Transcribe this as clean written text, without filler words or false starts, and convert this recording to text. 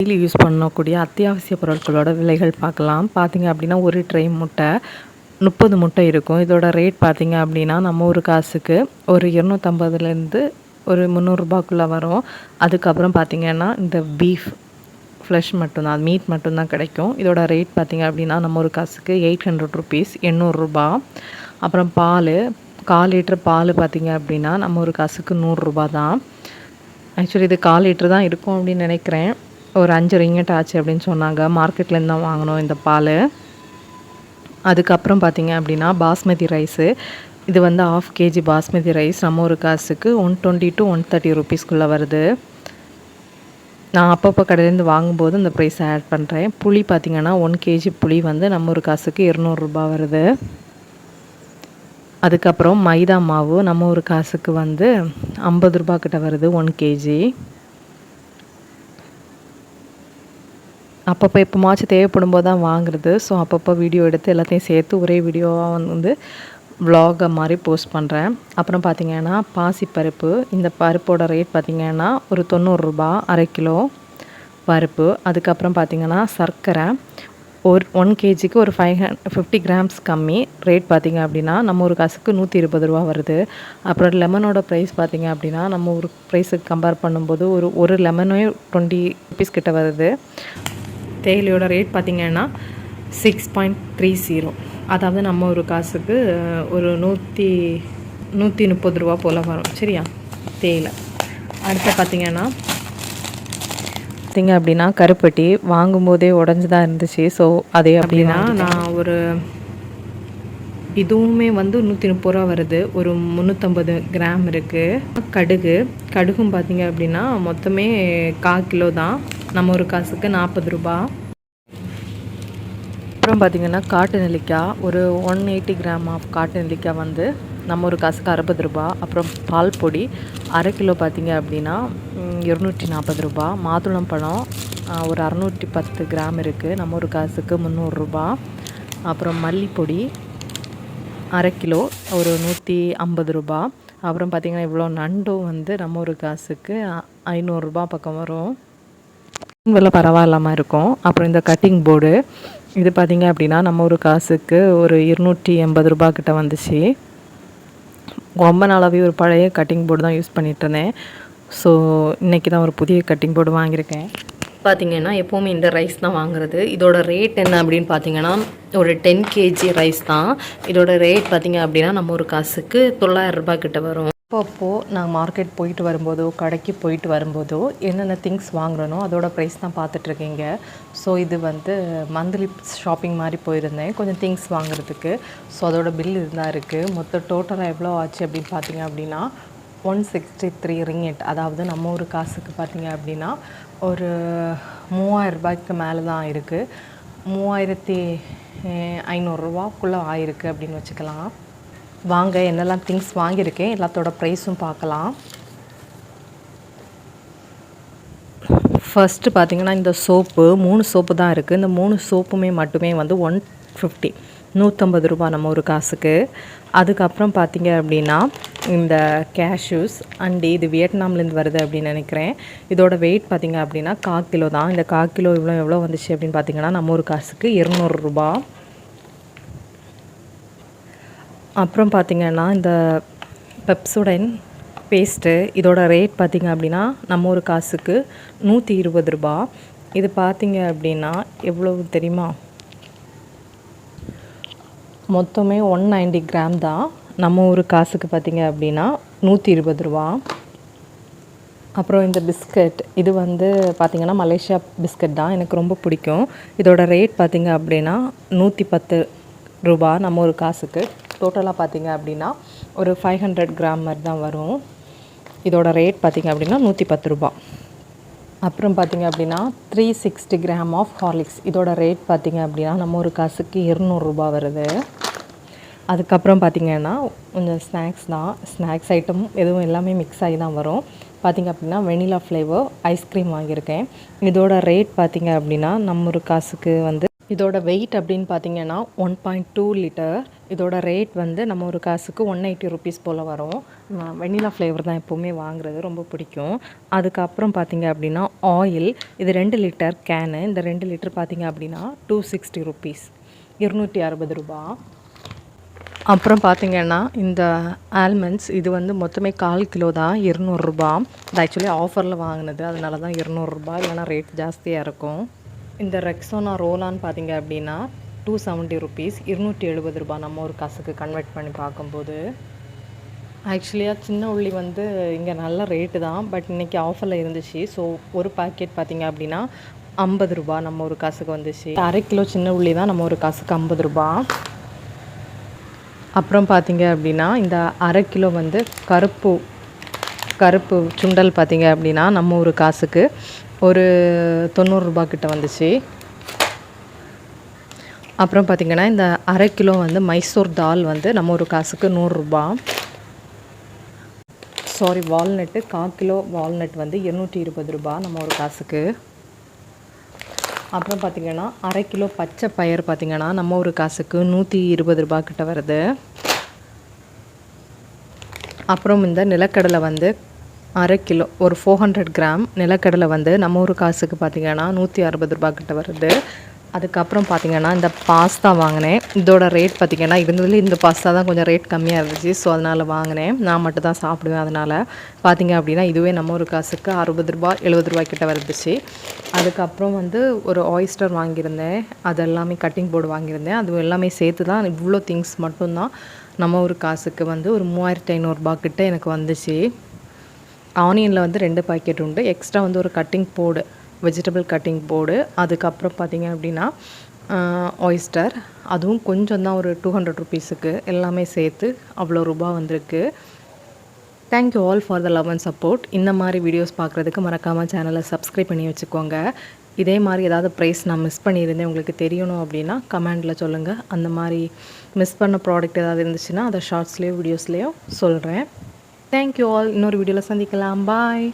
Daily use பண்ணக்கூடிய அத்தியாவசிய பொருட்களோட விலைகள் பார்க்கலாம். பார்த்திங்க அப்படின்னா ஒரு ட்ரை முட்டை 30 முட்டை இருக்கும். இதோட ரேட் பார்த்திங்க அப்படின்னா நம்ம ஒரு காசுக்கு ஒரு 250லேருந்து ஒரு 300 வரும். அதுக்கப்புறம் பார்த்திங்கன்னா இந்த பீஃப் ஃப்ளஷ் மட்டும்தான், மீட் மட்டும்தான் கிடைக்கும். இதோட ரேட் பார்த்திங்க அப்படின்னா நம்ம ஒரு காசுக்கு 800 ருபீஸ், 800 அப்புறம் பால் 1/4 லிட்டர் பால் பார்த்திங்க அப்படின்னா நம்ம ஒரு காசுக்கு 100 தான். ஆக்சுவலி இது 1/4 லிட்டர் தான் இருக்கும் அப்படின்னு நினைக்கிறேன். ஒரு 5 ரிங்கெட் ஆச்சு அப்படின்னு சொன்னாங்க. மார்க்கெட்லேருந்து தான் வாங்கினோம் இந்த பால். அதுக்கப்புறம் பார்த்திங்க அப்படின்னா பாஸ்மதி ரைஸு, இது வந்து 1/2 kg பாஸ்மதி ரைஸ் நம்ம ஒரு காசுக்கு 120 to 130 ருபீஸ்க்குள்ளே வருது. நான் அப்பப்போ கடையிலேருந்து வாங்கும்போது இந்த ப்ரைஸ் ஆட் பண்ணுறேன். புளி பார்த்திங்கன்னா 1 kg புளி வந்து நம்ம ஒரு காசுக்கு 200 வருது. அதுக்கப்புறம் மைதா மாவு நம்ம ஒரு காசுக்கு வந்து 50 கிட்ட வருது 1 kg. அப்பப்போ எப்போமாச்சும் தேவைப்படும் போது தான் வாங்குறது. ஸோ அப்பப்போ வீடியோ எடுத்து எல்லாத்தையும் சேர்த்து ஒரே வீடியோவாக வந்து vlog மாதிரி போஸ்ட் பண்ணுறேன். அப்புறம் பார்த்திங்கன்னா பாசிப்பருப்பு, இந்த பருப்போட ரேட் பார்த்திங்கன்னா ஒரு 90 1/2 கிலோ பருப்பு. அதுக்கப்புறம் பார்த்திங்கன்னா சர்க்கரை ஒரு 1 kgக்கு ஒரு 550 கிராம்ஸ் கம்மி. ரேட் பார்த்திங்க அப்படின்னா நம்ம ஒரு காசுக்கு 120 வருது. அப்புறம் லெமனோட ப்ரைஸ் பார்த்திங்க அப்படின்னா நம்ம ஒரு ப்ரைஸுக்கு கம்பேர் பண்ணும்போது ஒரு லெமனே 20 ருபீஸ் கிட்ட வருது. தேயிலையோட ரேட் பார்த்திங்கன்னா 6.30, அதாவது நம்ம ஒரு காசுக்கு ஒரு 130 போல் வரும். சரியா தேயிலை. அடுத்து பார்த்திங்கன்னா கருப்பட்டி வாங்கும்போதே உடஞ்சி தான் இருந்துச்சு. ஸோ அதே அப்படின்னா நான் ஒரு இதுவுமே வந்து 130 வருது. ஒரு 350 கிராம் இருக்குது. கடுகும் பார்த்திங்க அப்படின்னா மொத்தமே 1/4 கிலோ தான், நம்ம ஒரு காசுக்கு 40. அப்புறம் பார்த்திங்கன்னா காட்டு நெல்லிக்காய் ஒரு 180 கிராம் ஆஃப் காட்டு நெல்லிக்காய் வந்து நம்ம ஒரு காசுக்கு 60. அப்புறம் பால் பொடி 1/2 கிலோ பார்த்திங்க அப்படின்னா 240. மாதுளம் பழம் ஒரு 610 கிராம் இருக்குது, நம்ம ஒரு காசுக்கு 300. அப்புறம் மல்லிப்பொடி 1/2 கிலோ ஒரு 150. அப்புறம் பார்த்திங்கன்னா இவ்வளோ நண்டும் வந்து நம்ம ஒரு காசுக்கு 500 பக்கம் வரும். விலை பரவாயில்லாமல் இருக்கும். அப்புறம் இந்த கட்டிங் போர்டு இது பார்த்திங்க அப்படின்னா நம்ம ஒரு காசுக்கு ஒரு 280 கிட்ட வந்துச்சு. ரொம்ப நாளாகவே ஒரு பழைய கட்டிங் போர்டு தான் யூஸ் பண்ணிகிட்டு இருந்தேன். ஸோ இன்றைக்கி தான் ஒரு புதிய கட்டிங் போர்டு வாங்கியிருக்கேன். பார்த்திங்கன்னா எப்போவுமே இந்த ரைஸ் தான் வாங்குறது. இதோட ரேட் என்ன அப்படின்னு பார்த்திங்கன்னா ஒரு 10 kg ரைஸ் தான். இதோட ரேட் பார்த்திங்க அப்படின்னா நம்ம ஒரு காசுக்கு 900 கிட்ட வரும். அப்போது நான் மார்க்கெட் போயிட்டு வரும்போதோ கடைக்கு போயிட்டு வரும்போதோ என்னென்ன திங்ஸ் வாங்குறனோ அதோட ப்ரைஸ் தான் பார்த்துட்ருக்கீங்க. ஸோ இது வந்து மந்த்லி ஷாப்பிங் மாதிரி போயிருந்தேன் கொஞ்சம் திங்ஸ் வாங்குறதுக்கு. ஸோ அதோட பில் இதுதான் இருக்குது. மொத்தம் டோட்டலாக எவ்வளோ ஆச்சு அப்படின்னு பார்த்திங்க அப்படின்னா 163 ரிங்கெட், அதாவது நம்ம ஒரு காசுக்கு பார்த்திங்க அப்படின்னா ஒரு 3000 மேலே தான் இருக்குது. 3500 ஆயிருக்கு அப்படின்னு வச்சுக்கலாம். வாங்க என்னெல்லாம் திங்ஸ் வாங்கியிருக்கேன் எல்லாத்தோட ப்ரைஸும் பார்க்கலாம். ஃபஸ்ட்டு பார்த்திங்கன்னா இந்த சோப்பு 3 சோப்பு தான் இருக்குது. இந்த 3 சோப்புமே மட்டுமே வந்து 150 நம்ம ஒரு காசுக்கு. அதுக்கப்புறம் பார்த்திங்க அப்படின்னா இந்த கேஷ்யூஸ் அண்ட் இது வியட்நாம்லேருந்து வருது அப்படின்னு நினைக்கிறேன். இதோட வெயிட் பார்த்திங்க அப்படின்னா 1/4 கிலோ தான். இந்த 1/4 கிலோ எவ்வளோ வந்துச்சு அப்படின்னு பார்த்திங்கன்னா நம்ம ஒரு காசுக்கு 200. அப்புறம் பார்த்திங்கன்னா இந்த பெப்சோடைன் பேஸ்ட்டு இதோட ரேட் பார்த்திங்க அப்படின்னா நம்ம ஒரு காசுக்கு 120. இது பார்த்திங்க அப்படின்னா எவ்வளவு தெரியுமா, மொத்தமே 190 கிராம் தான். நம்ம ஒரு காசுக்கு பார்த்திங்க அப்படின்னா 120. அப்புறம் இந்த பிஸ்கட் இது வந்து பார்த்திங்கன்னா மலேசியா பிஸ்கட் தான், எனக்கு ரொம்ப பிடிக்கும். இதோட ரேட் பார்த்திங்க அப்படின்னா 110 நம்ம ஒரு காசுக்கு. டோட்டலாக பார்த்திங்க அப்படின்னா ஒரு 500 கிராம் மாதிரி தான் வரும். இதோட ரேட் பார்த்திங்க அப்படின்னா 110. அப்புறம் பார்த்திங்க அப்படின்னா 360 கிராம் ஆஃப் ஹார்லிக்ஸ், இதோட ரேட் பார்த்திங்க அப்படின்னா நம்ம ஒரு காசுக்கு 200 வருது. அதுக்கப்புறம் பார்த்திங்கன்னா கொஞ்சம் ஸ்நாக்ஸ் தான், ஸ்நாக்ஸ் ஐட்டம் எதுவும் எல்லாமே மிக்ஸ் ஆகி தான் வரும். பார்த்திங்க அப்படின்னா வெனிலா ஃப்ளேவர் ஐஸ்கிரீம் வாங்கியிருக்கேன். இதோட ரேட் பார்த்திங்க அப்படின்னா நம்ம ஒரு காசுக்கு வந்து இதோட வெயிட் அப்படின்னு பார்த்தீங்கன்னா 1.2 லிட்டர். இதோட ரேட் வந்து நம்ம ஒரு காசுக்கு 180 ருபீஸ் போல் வரும். வெண்ணிலா ஃப்ளேவர் தான் எப்போவுமே வாங்குறது, ரொம்ப பிடிக்கும். அதுக்கப்புறம் பார்த்தீங்க அப்படின்னா ஆயில், இது 2 லிட்டர் கேனு. இந்த 2 லிட்டர் பார்த்தீங்க அப்படின்னா 260 ருபீஸ், 260 ரூபா. அப்புறம் பார்த்திங்கன்னா இந்த ஆல்மண்ட்ஸ், இது வந்து மொத்தமே 1/4 கிலோ தான், 200 ரூபா. இது ஆக்சுவலி ஆஃபரில் வாங்கினது, அதனால தான் 200 ரூபா, இல்லைனா ரேட் ஜாஸ்தியாக இருக்கும். இந்த ரெக்ஸோனா ரோலான்னு பார்த்தீங்க அப்படின்னா 270 ருபீஸ், 270 ரூபா நம்ம ஒரு காசுக்கு கன்வெர்ட் பண்ணி பார்க்கும்போது. ஆக்சுவலியாக சின்ன உள்ளி வந்து இங்கே நல்ல ரேட்டு தான், பட் இன்றைக்கி ஆஃபரில் இருந்துச்சு. ஸோ ஒரு பாக்கெட் பார்த்திங்க அப்படின்னா 50 ரூபா நம்ம ஒரு காசுக்கு வந்துச்சு. 1/2 கிலோ சின்ன உள்ளி தான் நம்ம ஒரு காசுக்கு 50 ரூபா. அப்புறம் பார்த்திங்க அப்படின்னா இந்த 1/2 கிலோ வந்து கருப்பு சுண்டல் பார்த்திங்க அப்படின்னா நம்ம ஒரு காசுக்கு ஒரு 90 ரூபா கிட்ட வந்துச்சு. அப்புறம் பார்த்திங்கன்னா இந்த 1/2 கிலோ வந்து மைசூர் தால் வந்து நம்ம ஒரு காசுக்கு 100 ரூபா. வால்நட்டு 1/4 கிலோ வால்நட் வந்து 220 ரூபா நம்ம ஒரு காசுக்கு. அப்புறம் பார்த்திங்கன்னா 1/2 கிலோ பச்சை பயிர் பார்த்திங்கன்னா நம்ம ஒரு காசுக்கு 120 ரூபா கிட்ட வருது. அப்புறம் இந்த நிலக்கடலை வந்து 1/2 கிலோ, ஒரு 400 கிராம் நிலக்கடலை வந்து நம்ம ஒரு காசுக்கு பார்த்திங்கன்னா 160 ரூபா கிட்ட வருது. அதுக்கப்புறம் பார்த்திங்கன்னா இந்த பாஸ்தா வாங்கினேன். இதோட ரேட் பார்த்திங்கன்னா இருந்ததுலேயே இந்த பாஸ்தா தான் கொஞ்சம் ரேட் கம்மியாக இருந்துச்சு. ஸோ அதனால் வாங்கினேன். நான் மட்டும் தான் சாப்பிடுவேன். அதனால் பார்த்திங்க அப்படின்னா இதுவே நம்ம ஒரு காசுக்கு 60 ரூபா 70 ரூபா கிட்ட வந்துச்சு. அதுக்கப்புறம் வந்து ஒரு ஆயிஸ்டர் வாங்கியிருந்தேன். அது எல்லாமே கட்டிங் போர்டு வாங்கியிருந்தேன். அது எல்லாமே சேர்த்து தான் இவ்வளோ திங்ஸ் மட்டும்தான் நம்ம ஒரு காசுக்கு வந்து ஒரு 3500 ரூபா கிட்ட எனக்கு வந்துச்சு. ஆனியனில் வந்து 2 பாக்கெட் உண்டு. எக்ஸ்ட்ரா வந்து ஒரு cutting board, vegetable cutting board. அதுக்கப்புறம் பார்த்திங்க அப்படின்னா ஆயிஸ்டர், அதுவும் கொஞ்சம் தான், ஒரு 200 ருபீஸுக்கு. எல்லாமே சேர்த்து அவ்வளோ ரூபா வந்திருக்கு. Thank you all for the love and support. இந்த மாதிரி வீடியோஸ் பார்க்குறதுக்கு மறக்காமல் சேனலை சப்ஸ்கிரைப் பண்ணி வச்சுக்கோங்க. இதே மாதிரி ஏதாவது ப்ரைஸ் நான் மிஸ் பண்ணியிருந்தேன் உங்களுக்கு தெரியணும் அப்படின்னா கமெண்டில் சொல்லுங்கள். அந்த மாதிரி மிஸ் பண்ண ப்ராடக்ட் ஏதாவது இருந்துச்சுன்னா அதை ஷார்ட்ஸ்லேயோ வீடியோஸ்லேயோ சொல்கிறேன். Thank you all. இன்னொரு வீடியோவில் சந்திக்கலாம். பாய்.